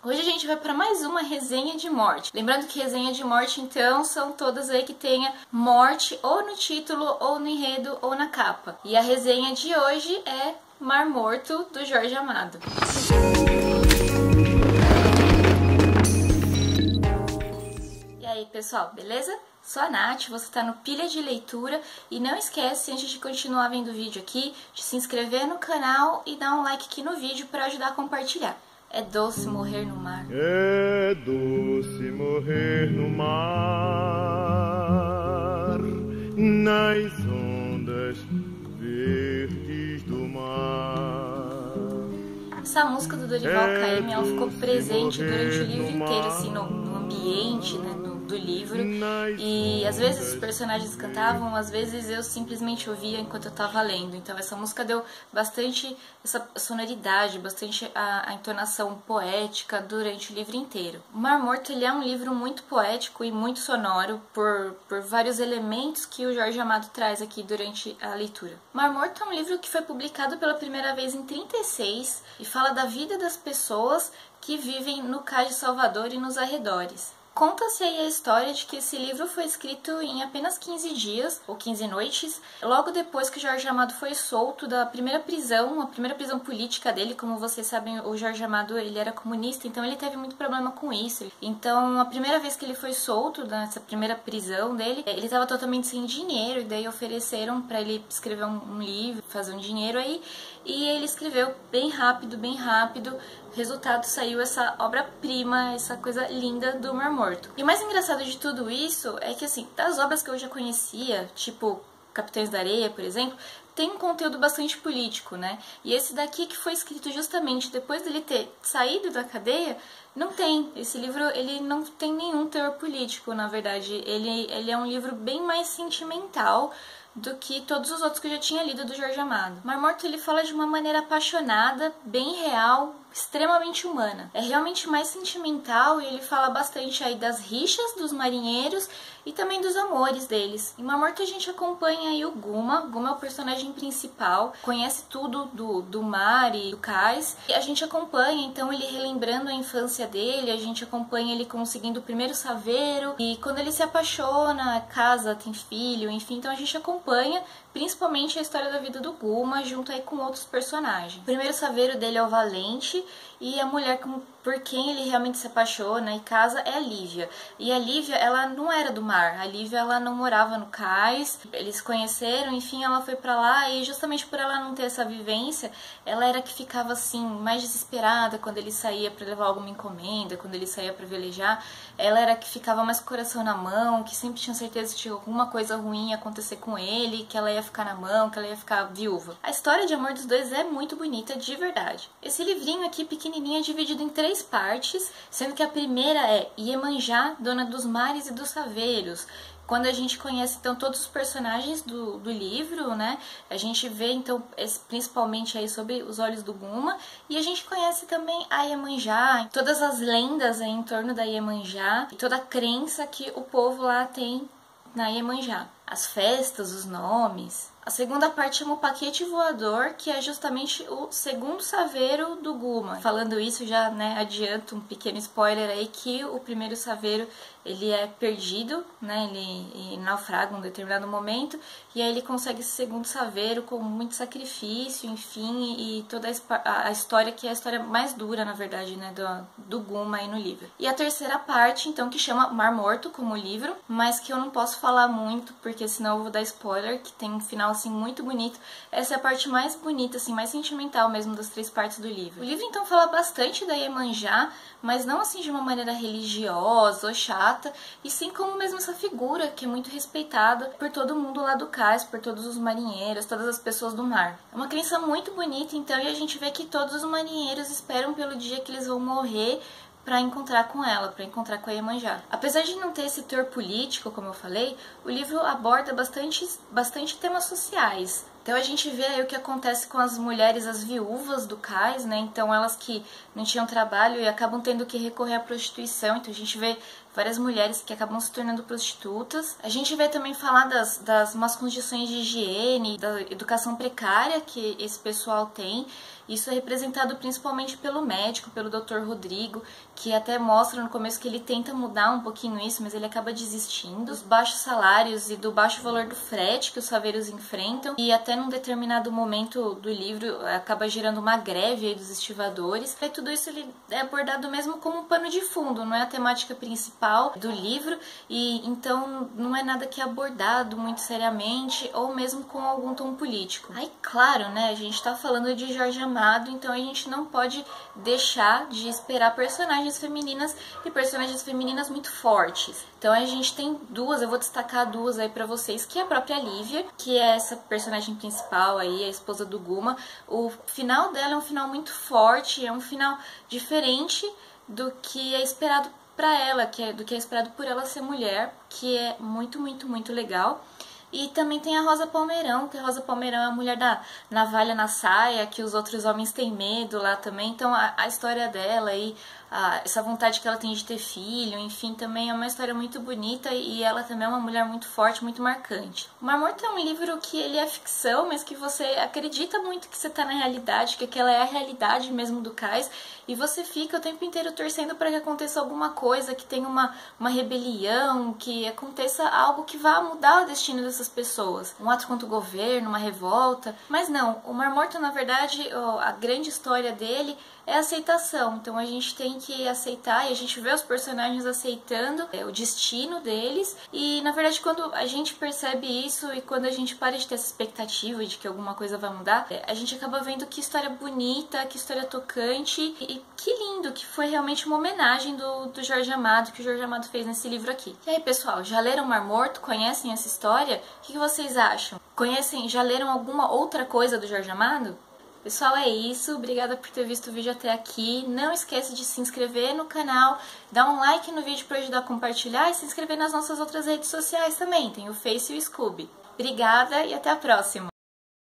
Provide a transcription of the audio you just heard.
Hoje a gente vai para mais uma resenha de morte. Lembrando que resenha de morte, então, são todas aí que tenha morte ou no título, ou no enredo, ou na capa. E a resenha de hoje é Mar Morto, do Jorge Amado. E aí, pessoal, beleza? Sou a Nath, você está no Pilha de Leitura e não esquece, antes de continuar vendo o vídeo aqui, de se inscrever no canal e dar um like aqui no vídeo para ajudar a compartilhar. É doce morrer no mar. É doce morrer no mar, nas ondas verdes do mar. Essa música do Dorival Caymmi, ela ficou presente durante o livro inteiro, assim, no ambiente, né, do livro. E às vezes os personagens cantavam, às vezes eu simplesmente ouvia enquanto eu tava lendo. Então essa música deu bastante essa sonoridade, bastante a entonação poética durante o livro inteiro. O Mar Morto, ele é um livro muito poético e muito sonoro por vários elementos que o Jorge Amado traz aqui durante a leitura. Mar Morto é um livro que foi publicado pela primeira vez em 1936 e fala da vida das pessoas que vivem no Cais de Salvador e nos arredores. Conta-se aí a história de que esse livro foi escrito em apenas 15 dias, ou 15 noites, logo depois que Jorge Amado foi solto da primeira prisão, a primeira prisão política dele. Como vocês sabem, o Jorge Amado, ele era comunista, então ele teve muito problema com isso. Então, a primeira vez que ele foi solto nessa primeira prisão dele, ele estava totalmente sem dinheiro, e daí ofereceram para ele escrever um livro, fazer um dinheiro aí, e ele escreveu bem rápido. Resultado, saiu essa obra-prima, essa coisa linda do Mar Morto. E o mais engraçado de tudo isso é que, assim, das obras que eu já conhecia, tipo Capitães da Areia, por exemplo, tem um conteúdo bastante político, né? E esse daqui, que foi escrito justamente depois dele ter saído da cadeia, não tem. Esse livro, ele não tem nenhum teor político, na verdade. Ele é um livro bem mais sentimental do que todos os outros que eu já tinha lido do Jorge Amado. Mar Morto, ele fala de uma maneira apaixonada, bem real, extremamente humana. É realmente mais sentimental e ele fala bastante aí das rixas dos marinheiros e também dos amores deles. Em Mar Morto a gente acompanha aí o Guma. Guma é o personagem principal, conhece tudo do mar e do cais. E a gente acompanha, então, ele relembrando a infância dele, a gente acompanha ele conseguindo o primeiro saveiro, e quando ele se apaixona, casa, tem filho, enfim, então a gente acompanha principalmente a história da vida do Guma, junto aí com outros personagens. O primeiro saveiro dele é o Valente, e a mulher por quem ele realmente se apaixona e casa é a Lívia. E a Lívia, ela não era do mar, a Lívia, ela não morava no cais, eles se conheceram, enfim, ela foi pra lá, e justamente por ela não ter essa vivência, ela era que ficava assim, mais desesperada quando ele saía pra levar alguma encomenda, quando ele saía pra velejar. Ela era que ficava mais com o coração na mão, que sempre tinha certeza que tinha alguma coisa ruim ia acontecer com ele, que ela ia ficar na mão, que ela ia ficar viúva. A história de amor dos dois é muito bonita, de verdade. Esse livrinho aqui, pequenininho, é dividido em 3 partes, sendo que a primeira é Iemanjá, dona dos mares e dos saveiros. Quando a gente conhece, então, todos os personagens do livro, né, a gente vê, então, principalmente aí sobre os olhos do Guma, e a gente conhece também a Iemanjá, todas as lendas aí em torno da Iemanjá, e toda a crença que o povo lá tem na Iemanjá. As festas, os nomes. A segunda parte chama o Paquete Voador, que é justamente o segundo saveiro do Guma. Falando isso, já, né, adianto um pequeno spoiler aí, que o primeiro saveiro, ele é perdido, né, ele naufraga em um determinado momento, e aí ele consegue esse segundo saveiro com muito sacrifício, enfim, e toda a história, que é a história mais dura, na verdade, né, do Guma aí no livro. E a terceira parte, então, que chama Mar Morto, como livro, mas que eu não posso falar muito, porque senão eu vou dar spoiler, que tem um final, assim, muito bonito. Essa é a parte mais bonita, assim, mais sentimental mesmo das 3 partes do livro. O livro, então, fala bastante da Iemanjá, mas não, assim, de uma maneira religiosa ou chata, e sim como mesmo essa figura que é muito respeitada por todo mundo lá do cais, por todos os marinheiros, todas as pessoas do mar. É uma crença muito bonita, então, e a gente vê que todos os marinheiros esperam pelo dia que eles vão morrer para encontrar com ela, para encontrar com a Iemanjá. Apesar de não ter esse teor político, como eu falei, o livro aborda bastante temas sociais. Então a gente vê aí o que acontece com as mulheres, as viúvas do cais, né? Então elas que não tinham trabalho e acabam tendo que recorrer à prostituição. Então a gente vê várias mulheres que acabam se tornando prostitutas. A gente vai também falar das más condições de higiene, da educação precária que esse pessoal tem. Isso é representado principalmente pelo médico, pelo Dr. Rodrigo, que até mostra no começo que ele tenta mudar um pouquinho isso, mas ele acaba desistindo. Dos baixos salários e do baixo valor do frete que os faveiros enfrentam, e até num determinado momento do livro acaba gerando uma greve aí dos estivadores. E tudo isso ele é abordado mesmo como um pano de fundo, não é a temática principal do livro, e então não é nada que é abordado muito seriamente ou mesmo com algum tom político. Aí, claro, né, a gente tá falando de Jorge Amado, então a gente não pode deixar de esperar personagens femininas e personagens femininas muito fortes. Então a gente tem duas, eu vou destacar duas aí pra vocês, que é a própria Lívia, que é essa personagem principal aí, a esposa do Guma. O final dela é um final muito forte, é um final diferente do que é esperado pra ela, do que é esperado por ela ser mulher, que é muito, muito, muito legal. E também tem a Rosa Palmeirão, que a Rosa Palmeirão é a mulher da navalha na saia, que os outros homens têm medo lá também. Então a história dela e essa vontade que ela tem de ter filho, enfim, também é uma história muito bonita, e ela também é uma mulher muito forte, muito marcante. O Mar Morto é um livro que ele é ficção, mas que você acredita muito que você está na realidade, que aquela é a realidade mesmo do cais, e você fica o tempo inteiro torcendo para que aconteça alguma coisa, que tenha uma rebelião, que aconteça algo que vá mudar o destino dessas pessoas. Um ato contra o governo, uma revolta. Mas não, o Mar Morto, na verdade, a grande história dele é a aceitação. Então a gente tem que aceitar, e a gente vê os personagens aceitando o destino deles, e na verdade quando a gente percebe isso e quando a gente para de ter essa expectativa de que alguma coisa vai mudar, a gente acaba vendo que história bonita, que história tocante, e que lindo, que foi realmente uma homenagem do Jorge Amado, que o Jorge Amado fez nesse livro aqui. E aí, pessoal, já leram Mar Morto? Conhecem essa história? O que vocês acham? Já leram alguma outra coisa do Jorge Amado? Pessoal, é isso. Obrigada por ter visto o vídeo até aqui. Não esqueça de se inscrever no canal, dar um like no vídeo para ajudar a compartilhar, e se inscrever nas nossas outras redes sociais também. Tem o Face e o Scooby. Obrigada e até a próxima!